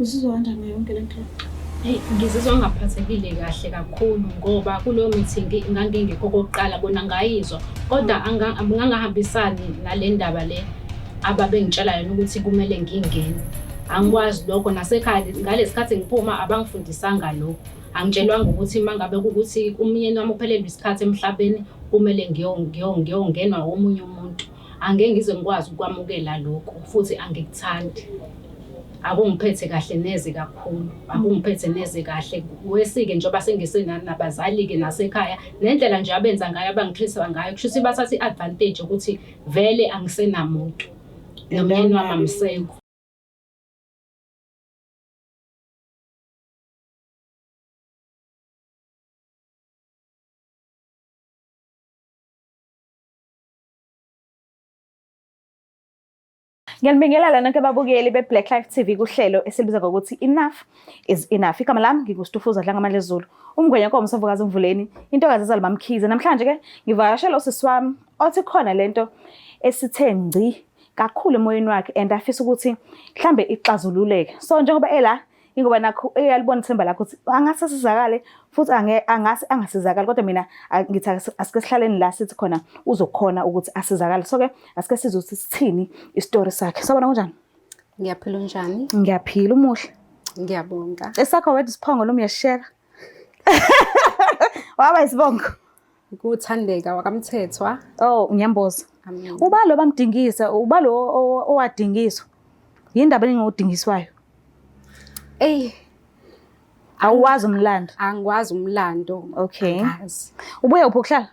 Uzizwa kanjani yonke le nto? Hey, ngizizwa ngaphathekile kahle kakhulu ngoba kuleyo meeting ngangingekho okokuqala bona ngayizwa kodwa angangahambisani nale ndaba le ababengitshela yona ukuthi kumele ngingene. Angikwazi lokho nasekhaya ngalesi sikhathi ngiphuma abangifundisanga lokho. Angitshelwanga ukuthi mangabe kukuthi umyeni wami uphelelwe isikhathi emhlabeni kumele ngiyongenwa omunye umuntu. Angeke ngize ngikwazi ukwamukela lokho futhi angikuthandi. Akungiphethe kahle neze kakhulu, akungiphethe neze kahle. Wesike njengoba sengisenabazali-ke nasekhaya nendlela nje abenza ngayo abangitreat-a ngayo kusho ukuthi bathatha i-advantage ukuthi vele angisenamuntu nomyeni wami amsekho. Ngiyanibingelela nonke ababukeli be-Black Life TV kuhlelo esilibiza ngokuthi Enough is Enough. Igama lami nginguStufuza Dlangamandla Zulu. Umngwenyakomo Msavukazi Mvuleni, intokazi yazalwa Mkhize. Namhlanje-ke ngivakashela usisi wami othi khona lento esithe ngci kakhulu emoyeni wakhe and afisa ukuthi mhlambe ixazululeke. So njengoba ela ingoba nakho uyalibona ithemba lakho ukuthi angase asizakale futhi angase angasizakali kodwa mina ngithi asike sihlaleni la sithi khona uzokhona ukuthi asizakale. So-ke asike sizwe ukuthi sithini isitori sakhe. Sawubona kunjani? Ngiyaphila unjani? Ngiyaphila, umuhle. Ngiyabonga. Esakho wedwa isiphongo noma uyashare? Waba isibongo. Kuthandeka wakamthethwa. Oh, ngiyamboza. Amen. Uba lo bamdingisa, uba lo owadingiswa. Yindaba engudingiswayo. Awuwazi umlando? Angikwazi umlando. Okay. Angazi. Ubuye uphi ukuhlala?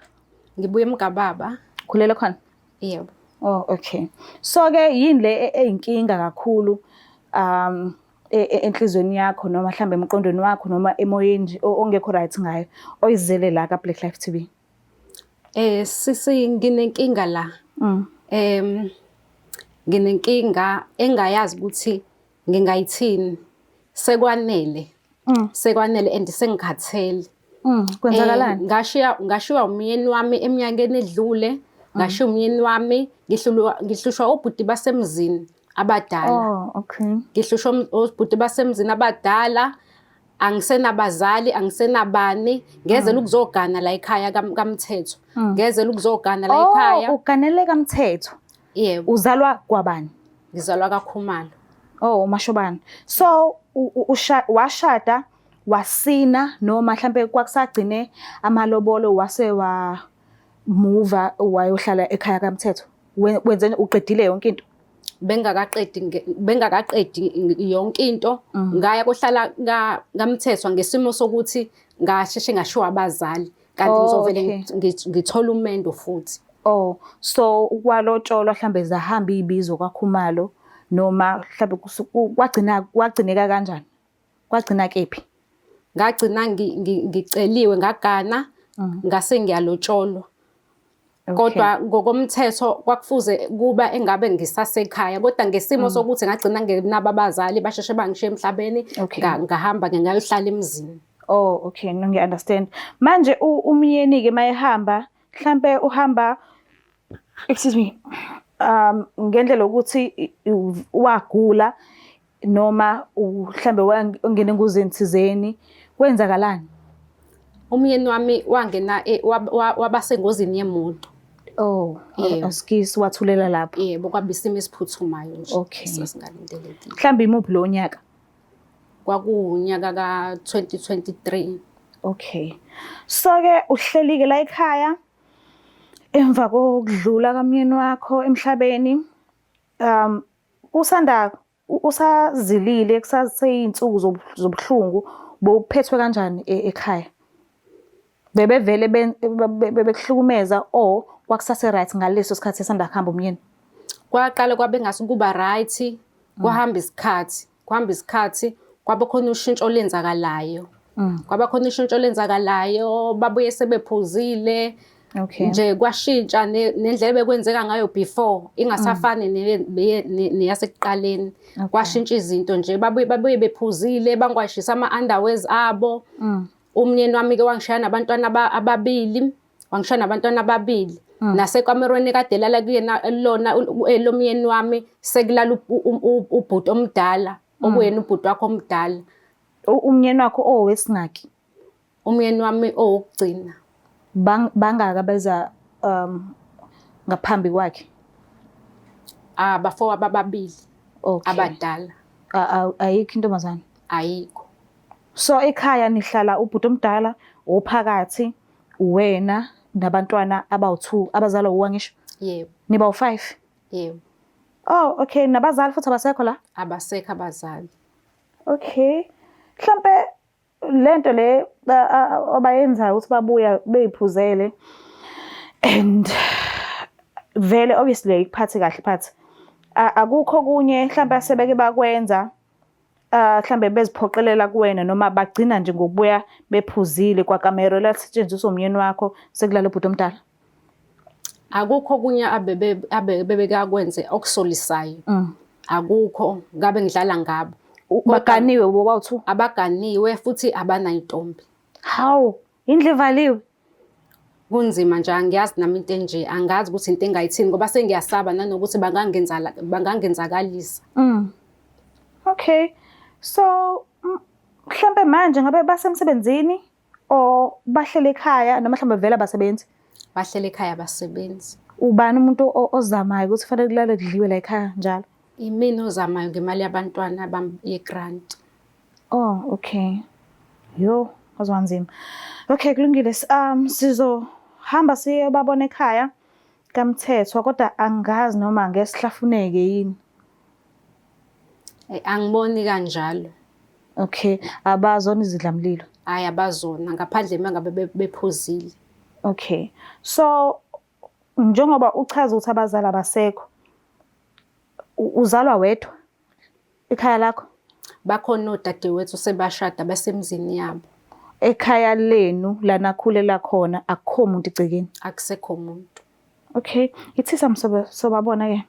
Ngibuye eMgababa. Khulele khona? Yebo. Oh, okay. So-ke yini le eyinkinga kakhulu enhlizweni yakho noma mhlambe emqondweni wakho noma emoyeni nje ongekho right ngayo oyizele la ka Black Life TV? Sisi nginenkinga la. Nginenkinga engayazi ukuthi ngingayithini. Sekwanele. Sekwanele and sengikhathele. Kwenzakalani? Ngashiwa umyeni wami eminyakeni edlule. Ngashiya umyeni wami ngihlushwa obhuti basemzini abadala. Oh, okay. Ngihlushwa obhuti basemzini abadala. Angisenabazali, angisenabani. Ngezela ukuzogana la ekhaya kaMthetho. Ngezela ukuzogana la ekhaya. Oh, uganele kaMthetho. Yebo. Uzalwa kwabani? Ngizalwa kaKhumalo. Oh, uMashobane. So washada wasina noma mhlambe kwakusagcine amalobolo wase wa move wayohlala ekhaya kaMthetho? Wenzeni uqedile yonke into? Bengakaqedi yonke into. Ngaya kohlala kaMthethwa ngesimo sokuthi ngasheshe ngashiwa abazali kanti ngizovele ngithola umendo futhi. Oh, so kwalotsholwa mhlambe zahamba izibizo kaKhumalo noma mhlambe kwagcineka kanjani? Kwagcina kephi? Ngagcina ngiceliwe ngagana ngase ngiyalotsholwa. Kodwa ngokomthetho kwakufuze kuba engabe ngisasekhaya kodwa ngesimo sokuthi ngagcina nginabo abazali basheshe bangishiya emhlabeni ngahamba ngayohlala emzini. Oh, okay, no ngiya-understand. Manje umyeni-ke mayehamba mhlambe uhamba ngendlela ukuthi wagula noma mhlambe wangena engozini thizeni kwenzakalani? Umyeni wami wangena wabasengozini yemoto. Oh, asikisi wathulela lapho. Yebo, kwaba isimo esiphuthumayo nje. Okay. Singalindelekile. Mhlambe imuphi lo nyaka? Kwakunyaka ka-2023. Okay. So-ke uhleli-ke la ekhaya emva kokudlula kamyeni wakho emhlabeni, usazilile kusaseyinsuku zobuhlungu bokuphethwe kanjani ekhaya? Bebevele bekuhlukumeza or kwakusase right ngaleso sikhathi esanda kuhamba umyeni? Kwaqala kwabe ngase kuba right, kwahamba isikhathi, kwaba khona ushintsho olenzakalayo. Kwaba khona ushintsho olenzakalayo, babuye sebephuzile. Okay. Nje kwashintsha nendlela bekwenzeka ngayo before ingasafani neyasekuqaleni. Kwashintsha izinto nje babuye bephuzile bangwashisa ama-underwears abo. Umyeni wami-ke wangishaya nabantwana ababili. Nasekamerweni kade lala kuyena lona elomyeni wami sekulala ubhuti omdala okuyena ubhuti wakho omdala. Umnyeni wakho owesingaki? Umyeni wami owokugcina. Bangaka beza ngaphambi kwakhe? Abafo ababili abadala. Ayikho intombazane? Ayikho. So ekhaya nihlala ubhuti omdala, ophakathi, wena nabantwana abawu-2 abazalwa uwa ngisho? Yebo. Niba u-5? Yebo. Oh, okay. Nabazali futhi abasekho la? Abasekho abazali. Okay. Mhlampe lento le abayenzayo ukuthi babuya beyiphuzele and vele obviously ikuphathe kahle phathi. Akukho kunye mhlambe asebeke bakwenza mhlambe beziphoqelela kuwena noma bagcina nje ngokubuya bephuzile kwakamero lasetshenziswa umyeni wakho sekulala ubhuti omdala? Akukho kunye abebekakwenze okusolisayo. Akukho ngabe ngidlala ngabo. Baganiwe bobawu-2? Abaganiwe futhi abanayintombi. Hawu, indlu ivaliwe? Kunzima nje, angiyazi nami into enje, angazi ukuthi into engayithini ngoba sengiyasaba nanokuthi bangangenzakalisa. Okay. So mhlambe manje ngabe basemsebenzini or bahlele ekhaya noma mhlambe vele abasebenzi? Bahlele ekhaya abasebenzi. Ubani umuntu ozamayo ukuthi kufanele kulale kudliwe la ekhaya njalo? Imina ozamayo ngemali yabantwana bami ye-grant. Oh, okay. Yo, azwanzima. Okay, kulungile. Sizohamba siyobabona ekhaya kaMthethwa kodwa angazi noma ngesihlafuneke yini. Angiboni kanjalo. Okay, abazona izidlamlilo? Hayi, abazona ngaphandle mangabe bephuzile. Okay. So njengoba uchaza ukuthi abazali abasekho, uzalwa wedwa ekhaya lakho? Bakhona odadewethu sebashada basemzini yabo. Ekhaya lenu lana khulela khona akukho umuntu igcekeni? Akusekho umuntu. Okay, ithisa sobabona ke.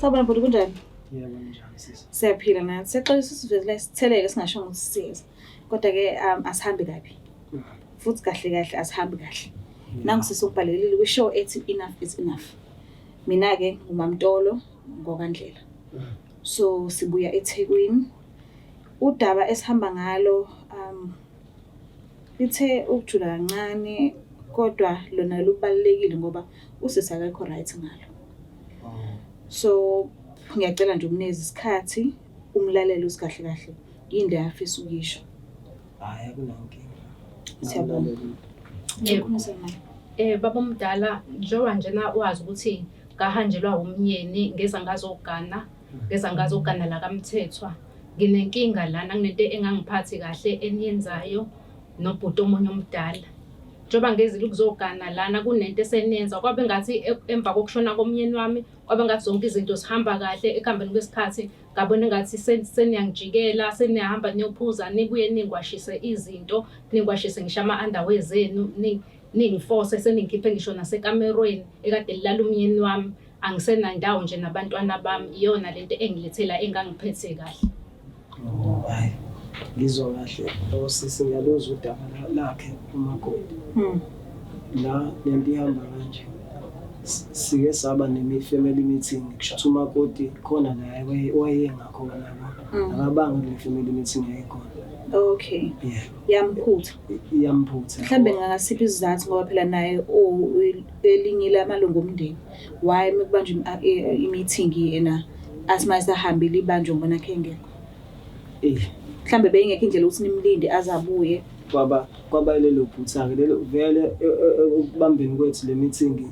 Sabona bhuti kunjani? Yebo njani sisi? Siyaphila nathi. Siyaxolisa sivele sitheleke singasho ukuthi sisiza. Kodwa ke asihambi kabi. Futhi kahle asihambi kahle. Nangu sisukubhalelile kwishow ethi enough is enough. Mina ke ngumamtolo ngokandlela. So sibuya eThekwini. Udaba esihamba ngalo lithe ukujula kancane kodwa lona lubalekile ngoba usisi akekho right ngalo. So ngiyacela nje umnezi isikhathi umlalelo usikahle kahle yini afisa ukisho. Hayi akunankinga. Siyabona. Baba omdala njengoba njena wazi ukuthi ngahanjelwa umyeni ngeza ngazogana la kaMthethwa. Nginenkinga lana kunento engangiphathi kahle eniyenzayo nobhuti omunye omdala. Njengoba ngezile ukuzogana lana kunento eseniyenza kwabe ngathi emva kokushona komyeni wami kwabe ngathi zonke izinto zihamba kahle ekuhambeni kwesikhathi ngabona ngathi seniyangijikela seniyahamba niyophuza nibuye ningwashise izinto ningwashise ngisho ama-underwear zenu ningiforce seningikhiphe ngisho nasekamerweni ekade lilala umyeni wami angisenandawo nje nabantwana bami iyona lento engilethela engangiphethe kahle. Hayi ngizwa kahle sisi ngiyaluzwa udaba lakhe umakoti. La lento ihamba kanje. Sike saba family meeting kusho umakoti khona la wayengakhona la akabanga le family meeting yayikhona. Okay. Yamphutha. Mhlambe ngasiphi isizathu ngoba phela naye elinye lamalungu omndeni. Why mekubanjwe i-meeting yena asimayisahambile ibanjwe ngibona khe ngekho. Mhlambe beyingekho indlela ukuthi nimlinde azabuye. Kwaba lelo phutha-ke lelo vele ukubambeni kwethu le meeting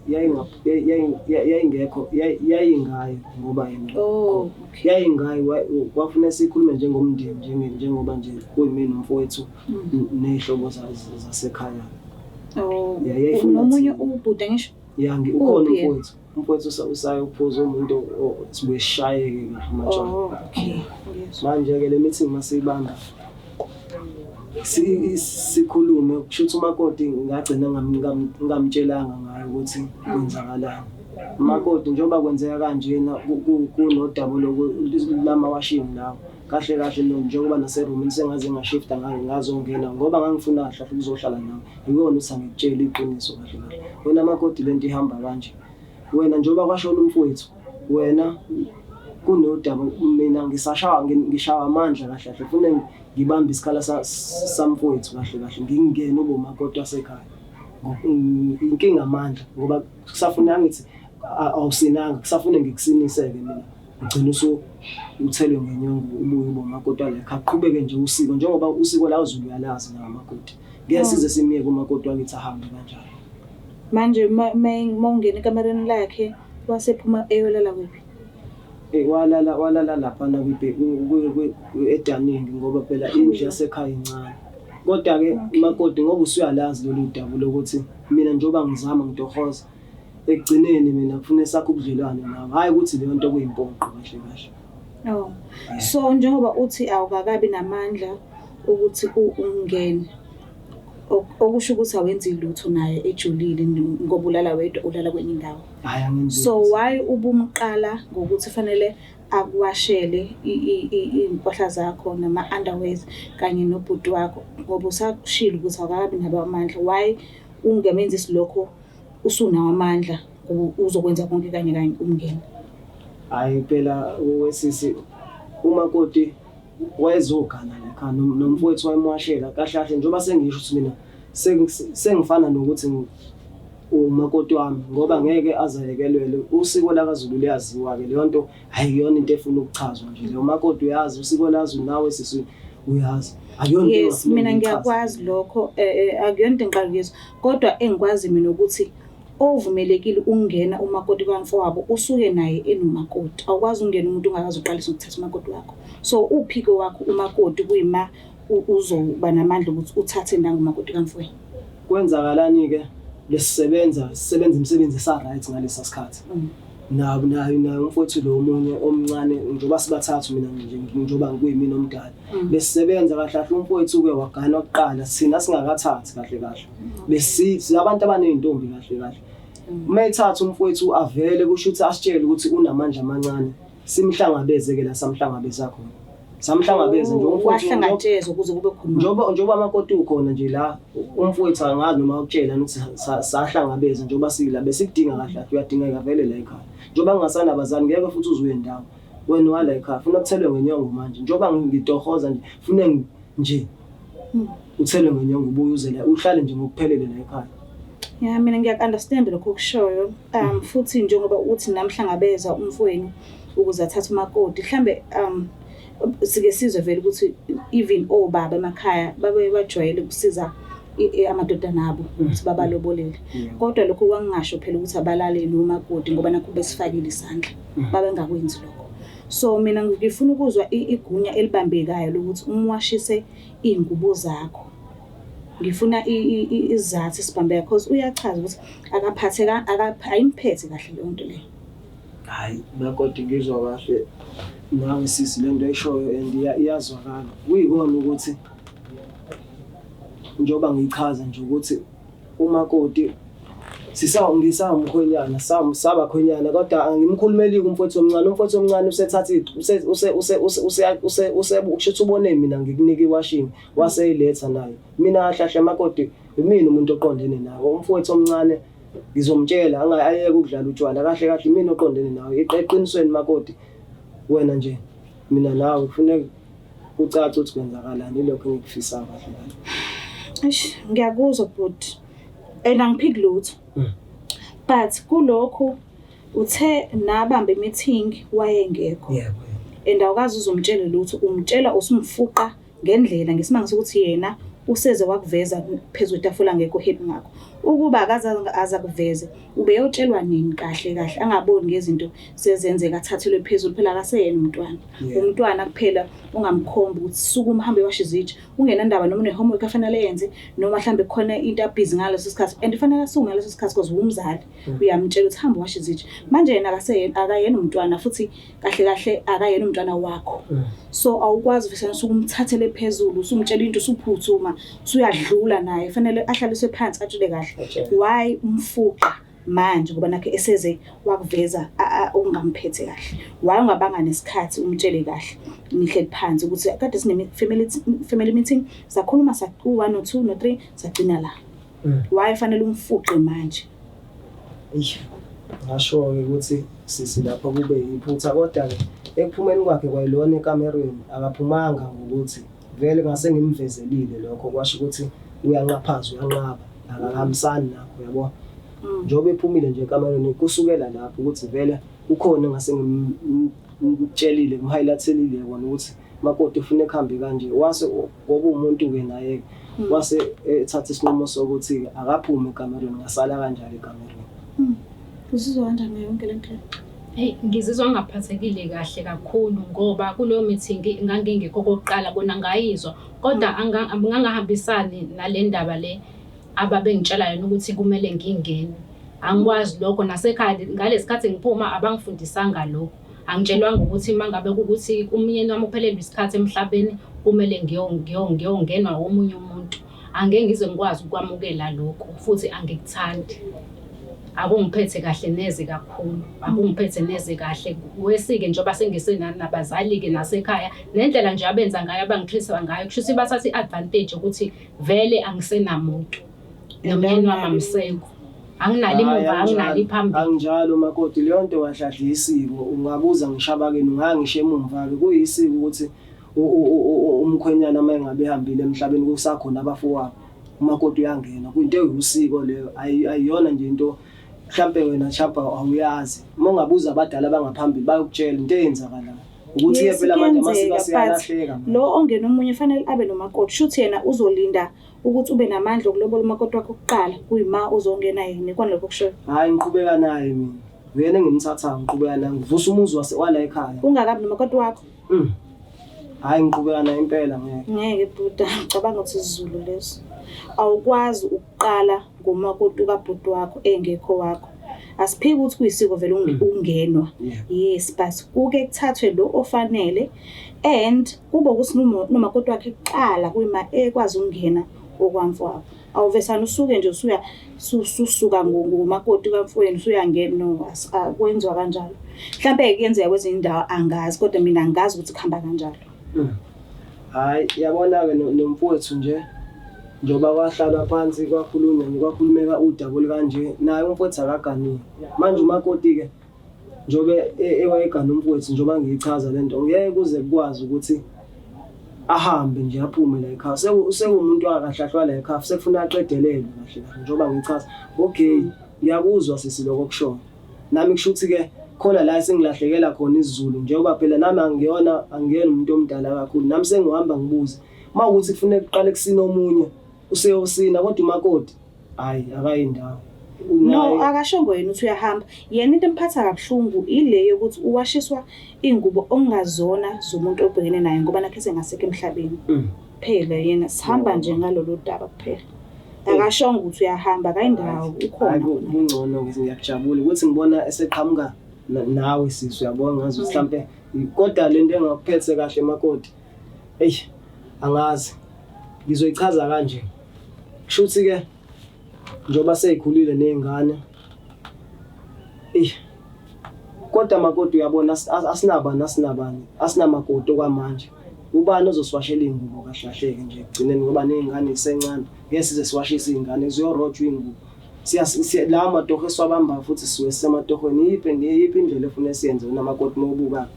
yayingekho yayingayo ngoba yena yayingayo kwafuna sikhulume njengomndeni njengoba nje kuyimina umfowethu nezihlobo zasekhaya. Nomunye ubhuda ngisho ukhona umfowethu usayo uphuza umuntu sibeshayeke kahle manje. Manje-ke le meeting masiyibamba sikhulume kusho ukuthi umakoti ngagcina ngamtshelanga ngayo ukuthi kwenzakalani. Umakoti njengoba kwenzeka kanjena kunodaba lama-washing lawo kahle njengoba naserumini sengaze ngashifta ngazongena ngoba ngangifuna kahle ukuzohlala nawe yikona ukuthi angikutshela iqiniso kahle. Wena makoti lento ihamba kanje, wena njengoba kwashona umfowethu wena kunodaba mina ngishawa amandla kahle funa ngibambe isikhala samfowethu kahle ngingene ubomakoti wasekhaya inkinga amandla ngoba kusafuna ngithi awusinanga kusafuna ngikusiniseke mina ugcina uthelwe ngenyongo ubuye ubomakoti walekha aqhubeke nje usiko njengoba usiko la uZulu uyalazi namakoti ngeke size simiyeke umakoti wakithi ahambe kanjalo. Manje mawungena ekamereni lakhe wasephuma eyolala kuphi? Walala lapha na edaningi ngoba phela indlu yasekhaya incane. Kodwa-ke umakoti ngoba usuyalazi lolu daba lokuthi mina njengoba ngizama ngitohoza ekugcineni mina kufuna sakho ubudlelwane nawe hayi ukuthi leyo nto kuyimpoqo kahle. So njengoba uthi awukakabi namandla ukuthi ungene okusho ukuthi awenzi lutho naye ejulile ngoba ulala wedwa ulala kwenye indawo. So why ubumqala ngokuthi fanele akuwashele impahla zakho nama-underwears kanye nobhuti wakho ngoba usakushilo ukuthi awukabi nabamandla. Why ungemenzi isilokho usunawo amandla uzokwenza konke kanye umngeni? Hayi phela wesisi umakoti wayezogana lekhaya nomfowethu wayemwashela kahle njengoba sengisho ukuthi mina sengifana nokuthi umakoti wami ngoba ngeke azayekelelwe usiko lakaZulu liyaziwa-ke leyo nto ayiyona into efuna ukuchazwa nje leyo makoti uyazi usiko laZulu nawe sisi uyazi akuyona into. Yes, mina ngiyakwazi lokho akuyona into engiqalekisa kodwa engikwazi mina ukuthi ovumelekile ukungena umakoti kamfowabo usuke naye enomakoti. Awukwazi ukungena umuntu ungakazi uqalisa ukuthatha umakoti wakho. So uphiko wakho umakoti kuyima uzoba namandla ukuthi uthathe nangumakoti kamfowethu. Kwenzakalani-ke sisebenza imisebenzi esa-right ngalesa sikhathi. Nayo umfowethu lo omunye omncane njengoba sibathathu mina njengoba ngikuyimina omdala besisebenza kahle umfowethu-ke wagana oqala sina singakathathi kahle besithi abantu abaney'ntombi kahle mayithatha umfowethu avele kusho ukuthi asitshele ukuthi unamandla amancane simhlangabeze-ke la samhlangabeza khona samhlangabeza nje umfowethu ukuze kube khona njengoba amakoti ukhona nje la umfowethu angazi noma ukutshela ukuthi sahlangabeza njengoba sila besikudinga kahle uyadingeka vele la ekhaya njengoba ngingasanabazali ngeke futhi uzuye endawo wena wala ekhaya funa ukuthelwe ngenyongo manje njengoba ngitohoza nje funa nje uthelwe ngenyongo ubuye uzela uhlale nje ngokuphelele la ekhaya. Yeah, mina ngiyakunderstand lokho kushoyo futhi njengoba uthi namhlangabeza umfowenu ukuze athathe umakoti mhlambe sike sizwe vele ukuthi even obaba emakhaya babe bajwayele ukusiza amadoda nabo ukuthi babalobolele kodwa lokho kwangingasho phela ukuthi abalaleli umakoti ngoba nakho besifakile isandla babengakwenzi lokho. So mina ngifuna ukuzwa igunya elibambekayo lokuthi umwashise ingubo zakho. Ngifuna izathu sibambeka because uyachaza ukuthi akaphatheka ayimphethe kahle le nto le. Hayi makoti ngizwa kahle nawe sisi lento ayishoyo and iyazwakala kuyikona ukuthi njengoba ngichaza nje ukuthi umakoti ngisamkhwenyana sabakhwenyana kodwa angimkhulumeli kumfowethu omncane usethatha usebusho ubone mina ngikunika iwashing waseyiletha nayo mina kahle makoti mina umuntu oqondene nawe umfowethu omncane ngizomtshela ayeke ukudlala utshwala kahle mina oqondene nawe eqinisweni makoti wena nje mina nawe kufanele ucace ukuthi kwenzakalani lokho engikufisa kahle. Ngiyakuzwa but angiphiki lutho but kulokho Uthe nabamba i-meeting wayengekho. Yebo. And awukazi uzomtshela lutho, umtshela usumfuqa ngendlela ngesimanga sokuthi yena useze wakuveza phezu kwetafula ngekho happy ngakho. Ukuba akaza kuveze ubeyotshelwa nini kahle kahle angaboni ngezinto sezenzeka athathelwe phezulu phela akaseyena umntwana. Umntwana kuphela ungamkhomba ukuthi suku uhambe washe izitsha ungenandaba noma ne-homework afanele yenze noma mhlambe khona into abhizi ngaleso sikhathi and fanele asuke ngaleso sikhathi because umzali uyamtshela ukuthi hamba washe izitsha. Manje yena akayena umntwana futhi kahle kahle akayena umntwana wakho. So awukwazi vese ukumthathele phezulu usumtshela into usuphuthuma usuyadlula naye fanele ahlaliswe phansi atshele kahle why umfuqa manje ngoba nakhe eseze wakuveza ungamphethe kahle. Why ungabanga nesikhathi umtshele kahle nihle phansi ukuthi kade sine family meeting sakhuluma saku 1 no 2 no 3 sagcina la. Why fanele umfuqe manje? Ngasho ukuthi sisi lapha kube iphutha kodwa ke ekuphumeni kwakhe kwayilona ekamereni akaphumanga ngokuthi vele ngase ngimvezelile lokho kwasho ukuthi uyanqaphaza uyanqaba akahambisani nakho yabo. Njobe ephumile nje ekamereni kusukela lapho ukuthi vele ukhona ngase ngimtshelile ngihighlighthelile yona ukuthi makoti ufuna ekhambe kanje wase ngoba umuntu ke naye wase ethatha isinqumo sokuthi akaphume ekamereni ngasala kanjalo ekamereni. Uzizwa kanjani yonke lento? Hey, ngizizwa ngaphathekile kahle kakhulu ngoba kulo meeting ngangingekho kokuqala bona ngayizwa kodwa angangahambisani nale ndaba le ababengitshela yona ukuthi kumele ngingene. Angikwazi lokho nasekhaya ngalesikhathi ngiphuma abangifundisanga lokho. Angitshelwanga ukuthi mangabe ukuthi umyeni wami uphelelwe isikhathi emhlabeni kumele ngiyongenwa omunye umuntu. Angeke ngize ngikwazi ukwamukela lokho futhi angikuthandi. Akungiphethe kahle neze kakhulu. Akungiphethe neze kahle. Wesike njengoba sengisena nabazali ke nasekhaya nendlela nje abenza ngayo abangikhulisa ngayo kusho ukuthi bathatha iadvantage ukuthi vele angisenamuntu. Nomyeni wami amseko. Anginali imuva anginali phambili. Anginjalo makoti leyo nto wahlahla isiko ungabuza ngishabakeni ungangisho emumva ke kuyisiko ukuthi umkhwenyana mayengabe ehambile emhlabeni kusakhona abafowabo umakoti uyangena kuyinto eyusiko leyo ayiyona nje into mhlambe wena chapha awuyazi mongabuza abadala abangaphambili bayokutshela into eyenzakalayo ukuthi ke phela manje amasiko siyalahleka. Lo ongena omunye fanele abe nomakoti shuthi yena uzolinda ukuthi ube namandla okulobola umakoti wakho oqala kuyima uzongena yini kwana lokho kusho. Hayi ngiqhubeka naye mina wena ngimthatha ngiqhubeka naye ngivusa umuzi wala ekhaya. Ungakabi nomakoti wakho? Hayi ngiqhubeka naye impela ngeke. Ngeke buda ngicabanga ukuthi isizulu leso. Awukwazi ukuqala ngomakoti kabhuti wakho engekho wakho. Asiphiki ukuthi kuyisiko vele ungenwa. Yes, but kuke kuthathwe lo ofanele and kuba ukuthi nomakoti wakhe eqala kuyima ekwazi ukungena okwamfowabo. Awuvesana usuke nje usuka ngomakoti kamfowenu usuyangena no akwenziwa kanjalo. Mhlambe kuyenzeka kwezinye indawo angazi kodwa mina angazi ukuthi kuhamba kanjalo. Hayi yabona ke nomfowethu nje njoba kwahlala phansi kwakhulumeka udaba kanje naye umfowethu akaganile manje umakoti ke njobe ewayegana umfowethu njoba ngiyichaza lento ngeke kuze kukwazi ukuthi ahambe nje aphume la ekhaya sekumuntu akahlahlwa la ekhaya sekufuna aqedelele kahle njoba ngichaza okay ngiyakuzwa sisiloko kushona nami kusho ukuthi ke khona la sengilahlekela khona isiZulu njengoba phela nami angiyona umuntu omdala kakhulu nami sengihamba ngibuze mawukuthi kufanele kuqale kusina omunye useyosina kodwa umakoti hayi akayindawo. No akashongo yena uthi uyahamba yena into emphatha kabuhlungu ile yokuthi uwashiswa ingubo ongazona zomuntu obhekene naye ngoba nakhe sengasekho emhlabeni. Phela yena sihamba nje ngalolu daba kuphela. Akashongo ukuthi uyahamba akayindawo ukhona. Kungcono ngiyakujabula ukuthi ngibona eseqhamuka nawe sisi uyabona ngazi mhlambe kodwa lento engakuphethe kahle makoti. Angazi ngizoyichaza kanje. Kushuthi ke njoba seyikhulile nezingane kodwa makoti uyabona asinabani asinamakoti okwamanje ubani ozosiwashela ingubo kahlahleke nje egcineni ngoba nezingane isencane ngeke size siwashise izingane ziyorojwa ingubo la amatoho eswabamba futhi siwe sematohweni yiphi indlela efuna siyenze namakoti mobuka.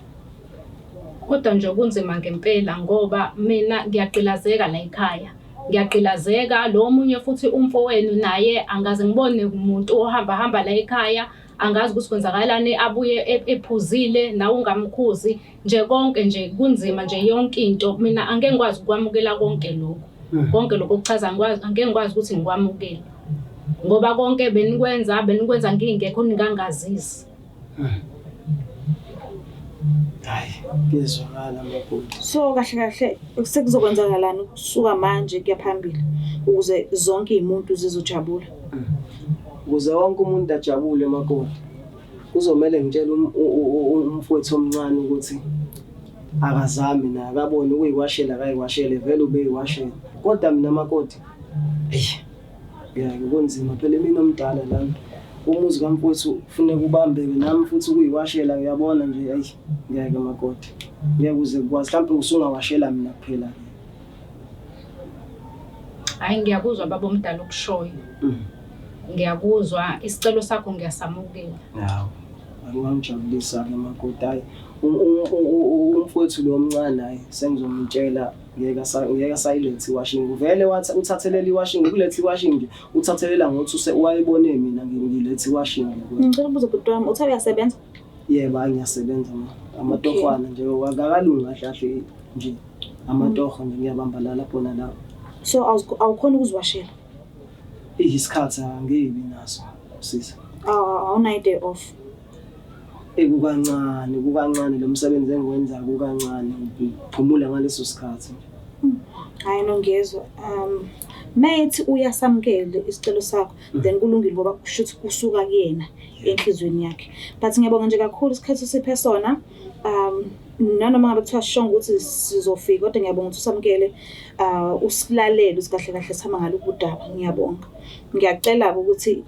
Kodwa nje kunzima ngempela ngoba mina ngiyaqilazeka la ekhaya. Ngiyaqilazeka lo munye futhi umfowenu naye angaze ngibone umuntu ohamba la ekhaya angazi ukuthi kwenzakalani, abuye ephuzile nawe ungamkhuzi nje, konke nje kunzima nje, yonke into mina angeke ngikwazi ukwamukela konke lokho. Konke lokho kuchaza angeke ngikwazi ukuthi ngikwamukele ngoba konke benikwenza ngingekho ningangazisi. Hayi, ngizwakala makoti. So kahle sekuzokwenzakalani kusuka manje kuya phambili ukuze zonke izimuntu zizojabula? Ukuze wonke umuntu ajabule makoti, kuzomela ngitshele umfowethu omncane ukuthi akazami naye, akabone ukuyiwashela akayiwashele, vele ube yiwashela. Kodwa mina makoti, ngeke kunzima phela, mina omdala lami, umuzi kamfowethu kufuneka ubambeke nami futhi ukuyiwashela, uyabona nje. Ngeke makoti, ngeke uze kwazi, mhlawumbe usungawashela mina kuphela. Hayi, ngiyakuzwa baba omdala ukushoyo. Ngiyakuzwa, isicelo sakho ngiyasamukela. Hawu, angangijabulisa-ke makoti. Hayi, umfowethu lo omncane, hayi sengizomtshela ngeke asayilethi iwashing. Vele uthathelela iwashing, kulethi iwashing nje uthethelela ngokuthi wayebone mina ngilethi iwashing. Ngicela ukubuza bhuti wami, uthe uyasebenza? Yebo, ngiyasebenza amatohwana nje, akakalungi kahle nje, amatoho nje ngiyabamba lapho nalapho. So awukhona ukuziwashela? Isikhathi angibi naso sisi. Awuna day off? Kukancane lo msebenzi engiwenza, kukancane uphumula ngaleso sikhathi. Hayi nongezwa. Mate uyasamukele isicelo sakho, then kulungile ngoba kushuthi kusuka kuyena enhlizweni yakhe. But ngiyabonga nje kakhulu isikhathi siphe sona. Nanoma ngabe kuthiwa sishonga ukuthi sizofika, kodwa ngiyabonga ukuthi usamukele usilalele ukuthi kahle kahle sihamba ngalokhu udaba. Ngiyabonga. Ngiyacela ukuthi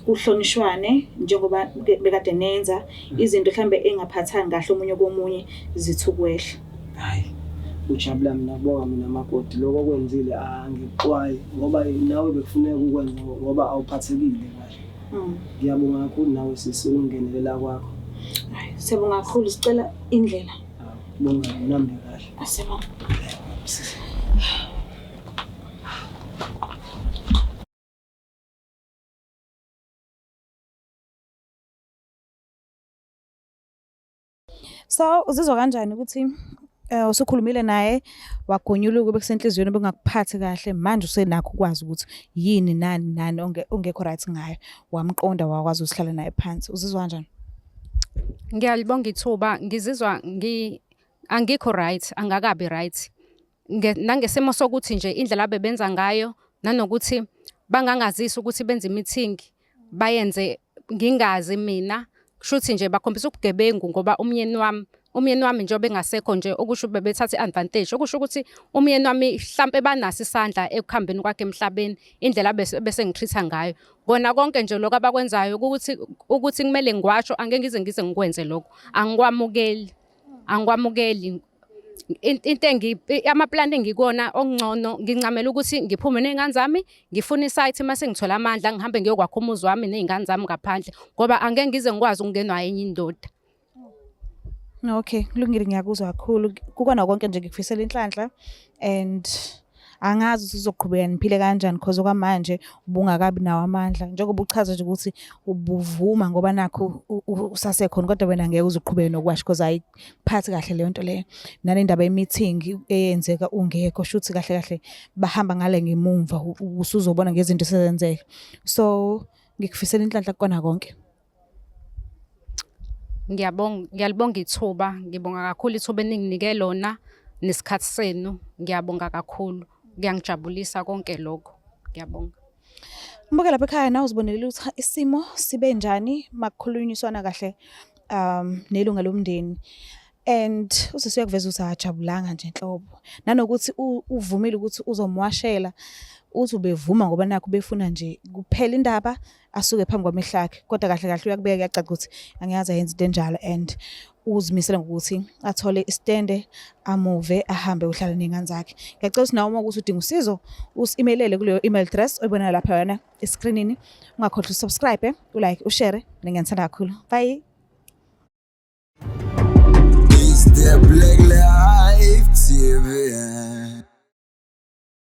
uhlonishwane njengoba bekade nenza izinto mhlambe engaphathani kahle omunye komunye zithukwehla. Hayi, ujabula mina bonga mina makoti, lokho kwenzile angixwayi ngoba nawe bekufuneka ukwenza ngoba awuphathekile kahle. Ngiyabonga kakhulu nawe sisi ungenelela kwakho. Hayi, siyabonga kakhulu, sicela indlela. Bonga nambe kahle. Asibonga. So uzizwa kanjani ukuthi usukhulumile naye wagonyuluka bekusenhlizweni bengakuphathi kahle, manje usenakho ukwazi ukuthi yini nani ongekho right ngayo, wamqonda wakwazi usihlala naye phansi? Uzizwa kanjani? Ngiyalibonga ithuba, ngizizwa angikho right, angakabi right. Nangesimo sokuthi nje indlela abebenza ngayo nanokuthi bangangazisi ukuthi benze meeting bayenze ngingazi mina, kushuthi nje bakhombisa ubugebengu ngoba umyeni wami njengoba engasekho nje, okusho bebethatha advantage, okusho ukuthi umyeni wami mhlambe banaso isandla ekuhambeni kwakhe emhlabeni, indlela bese ngitreatha ngayo. Kona konke nje lokho abakwenzayo ukuthi kumele ngiwasho, angeke ngize ngikwenze lokho. Angikwamukeli. Amaplan engikona okungcono ngincamela ukuthi ngiphume nezingane zami, ngifuna isite mase ngithola amandla ngihambe ngiyokwakha umuzi wami nezingane zami ngaphandle, ngoba angeke ngize ngikwazi ukungenwa enye indoda. Okay, kulungile, ngiyakuzwa kakhulu. Kukona konke nje ngikufisela inhlanhla and angazi ukuthi uzoqhubeka niphile kanjani because okwamanje ubungakabi nawo amandla, njengoba uchaza nje ukuthi ubuvuma ngoba nakho usasekhona, kodwa wena ngeke uzuqhubeke nokwasho because ayiphathi kahle leyo nto leyo. Nanendaba ye-meeting eyenzeka ungekho, shuthi kahle kahle bahamba ngale ngemumva, usuzobona ngezinto esezenzeka. So ngikufisela inhlanhla kukona konke. Ngiyalibonga ithuba, ngibonga kakhulu ithuba eninginike lona nesikhathi senu. Ngiyabonga kakhulu, kuyangijabulisa konke lokho. Ngiyabonga. Mbuke lapha ekhaya na uzibonelele ukuthi isimo sibe njani makukhulunyiswana kahle nelunga lomndeni, and usisi uyakuveza ukuthi ajabulanga nje enhlobo, nanokuthi uvumile ukuthi uzomwashela, uthi ubevuma ngoba nakho befuna nje kuphela indaba asuke phambi kwamehlo akhe, kodwa kahle kahle uyakubeka kuyacaca ukuthi angiyazi ayenze into enjalo, and uzimisela ngokuthi athole istende amuve ahambe uhlala nezingane zakhe. Ngiyacela ukuthi nawe uma ukuthi udinga usizo usi-emailele kuleyo email address oyibona lapha yona escreenini. Ungakhohlwa usubscribe, ulike, ushare. Ngiyangithanda kakhulu. Bye. It's the Black Life TV.